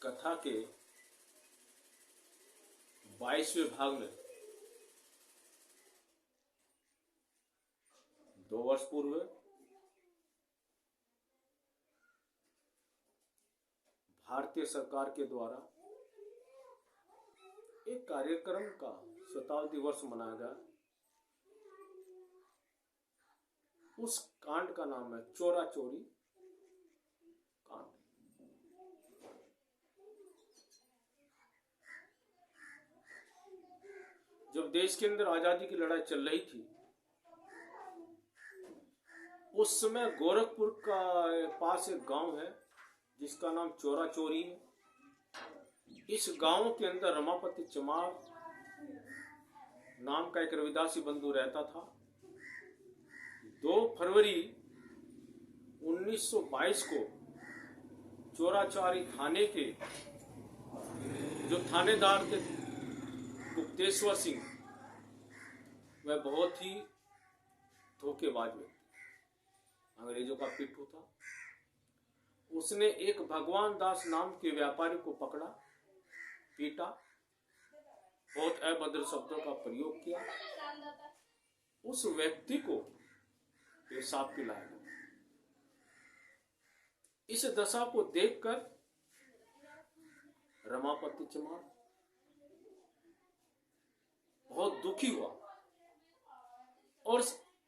कथा के 22वें भाग में 2 वर्ष पूर्व भारतीय सरकार के द्वारा एक कार्यक्रम का शताब्दी वर्ष मनाया गया। उस कांड का नाम है चोरा चोरी कांड। जब देश के अंदर आजादी की लड़ाई चल रही थी, उस समय गोरखपुर का पास एक गांव है जिसका नाम चोरा चोरी है। इस गांव के अंदर रमापति चमार नाम का एक रविदासी बंधु रहता था। 2 फरवरी 1922 को चोराचारी थाने के जो थानेदार थे गुप्तेश्वर सिंह, वह बहुत ही धोखेबाज व्यक्ति, अंग्रेजों का पिट्ठू था। उसने एक भगवान दास नाम के व्यापारी को पकड़ा, पीटा, बहुत अभद्र शब्दों का प्रयोग किया। उस व्यक्ति को पेशाब पिलाया गया। इस दशा को देखकर रमापति चमार बहुत दुखी हुआ और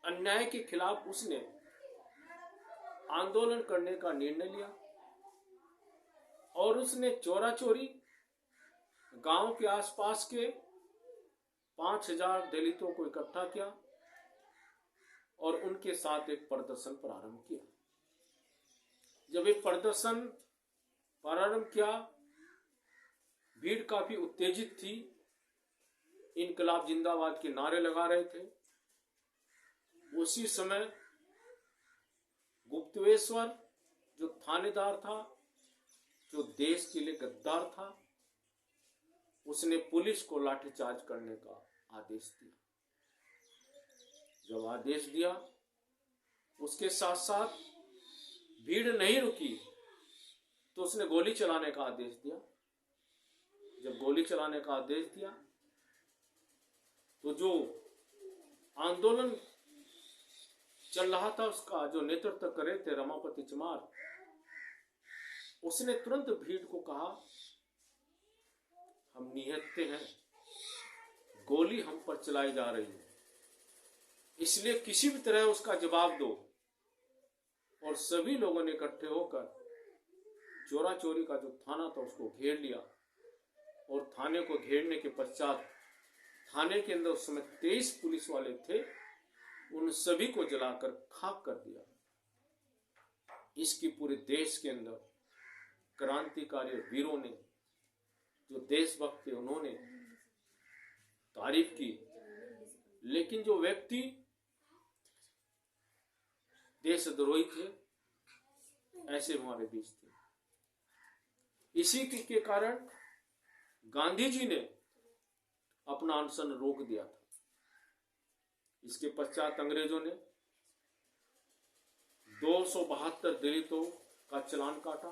अन्याय के खिलाफ उसने आंदोलन करने का निर्णय लिया और उसने चोरा चोरी गांव के आसपास के 5000 दलितों को इकट्ठा किया और उनके साथ एक प्रदर्शन प्रारंभ किया। जब एक प्रदर्शन प्रारंभ किया, भीड़ काफी उत्तेजित थी, इनकलाब जिंदाबाद के नारे लगा रहे थे। उसी समय गुप्तेश्वर जो थानेदार था, जो देश के लिए गद्दार था, उसने पुलिस को लाठीचार्ज करने का आदेश दिया। जब आदेश दिया, उसके साथ साथ भीड़ नहीं रुकी तो उसने गोली चलाने का आदेश दिया। जब गोली चलाने का आदेश दिया तो जो आंदोलन चल रहा था उसका जो नेतृत्व कर रहे थे रमापति चमार, उसने तुरंत भीड़ को कहा, हम निहत्थे हैं, गोली हम पर चलाई जा रही है, इसलिए किसी भी तरह उसका जवाब दो। और सभी लोगों ने इकट्ठे होकर चोरा चोरी का जो थाना था उसको घेर लिया और थाने को घेरने के पश्चात थाने के अंदर उस समय 23 पुलिस वाले थे, उन सभी को जलाकर खाक कर दिया। इसकी पूरे देश के अंदर क्रांतिकारी वीरों ने, जो देशभक्त थे, उन्होंने तारीफ की। लेकिन जो व्यक्ति देशद्रोही थे, ऐसे हमारे बीच थे। इसी के कारण गांधी जी ने अपना अनशन रोक दिया था। इसके पश्चात अंग्रेजों ने 272 दलितों का चालान काटा,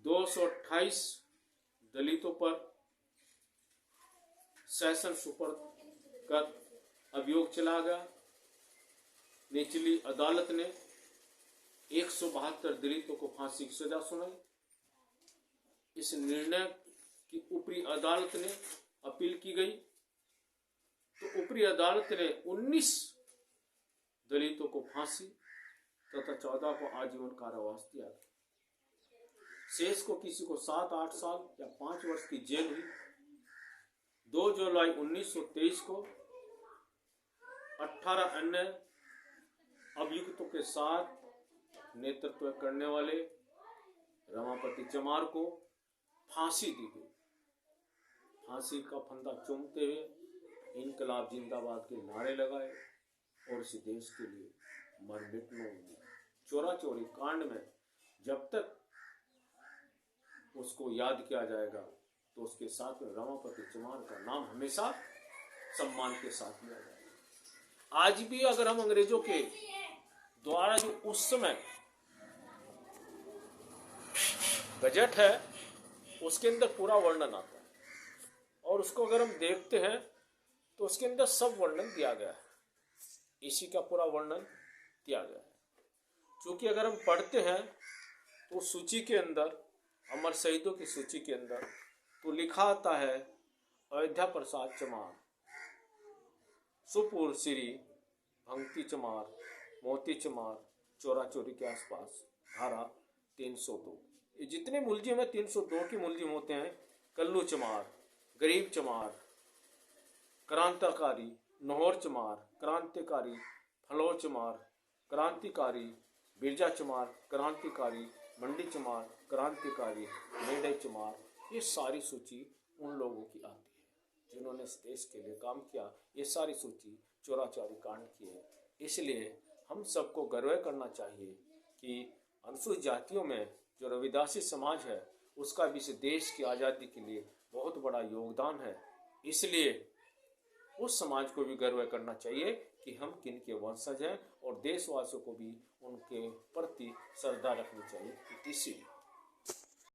228 दलितों पर सेशन सुपर्द कर अभियोग चला गया। निचली अदालत ने 172 दलितों को फांसी की सजा सुनाई। इस निर्णय की ऊपरी अदालत ने अपील की गई तो ऊपरी अदालत ने 19 दलितों को फांसी तथा 14 को आजीवन कारावास दिया। शेष को किसी को 7-8 साल या 5 वर्ष की जेल हुई। 2 जुलाई 1923 को 18 अन्य अभियुक्तों के साथ नेतृत्व करने वाले रमापति चमार को फांसी दी गई। फांसी का फंदा चूमते हुए इनकलाब जिंदाबाद के नारे लगाए और इस देश के लिए मर मिटने हुए। चोरा चोरी कांड में जब तक उसको याद किया जाएगा तो उसके साथ में रमापति चमार का नाम हमेशा सम्मान के साथ लिया जाएगा। आज भी अगर हम अंग्रेजों के द्वारा जो उस समय गजट है उसके अंदर पूरा वर्णन आता है, और उसको अगर हम देखते हैं तो उसके अंदर सब वर्णन दिया गया है, इसी का पूरा वर्णन दिया गया है। क्योंकि अगर हम पढ़ते हैं तो सूची के अंदर, अमर शहीदों की सूची के अंदर तो लिखा आता है अयोध्या प्रसाद चमार, सुपुर श्री भंगती चमार, मोती चमार, चोरा चोरी के आसपास, धारा 302। ये जितने मुलजिम है 302 के मुलजिम होते हैं। कल्लू चमार, गरीब चमार, क्रांतिकारी नौहर चमार, क्रांतिकारी फलोर चमार, क्रांतिकारी बिरजा चमार, क्रांतिकारी मंडी चमार, क्रांतिकारी मेढे चमार, ये सारी सूची उन लोगों की आती है जिन्होंने इस देश के लिए काम किया। ये सारी सूची चोरा चोरी कांड की है। इसलिए हम सबको गर्व करना चाहिए कि अनुसूचित जातियों में जो रविदासी समाज है उसका भी इस देश की आज़ादी के लिए बहुत बड़ा योगदान है। इसलिए उस समाज को भी गर्व करना चाहिए कि हम किन के वंशज हैं, और देशवासियों को भी उनके प्रति श्रद्धा रखनी चाहिए। इसीलिए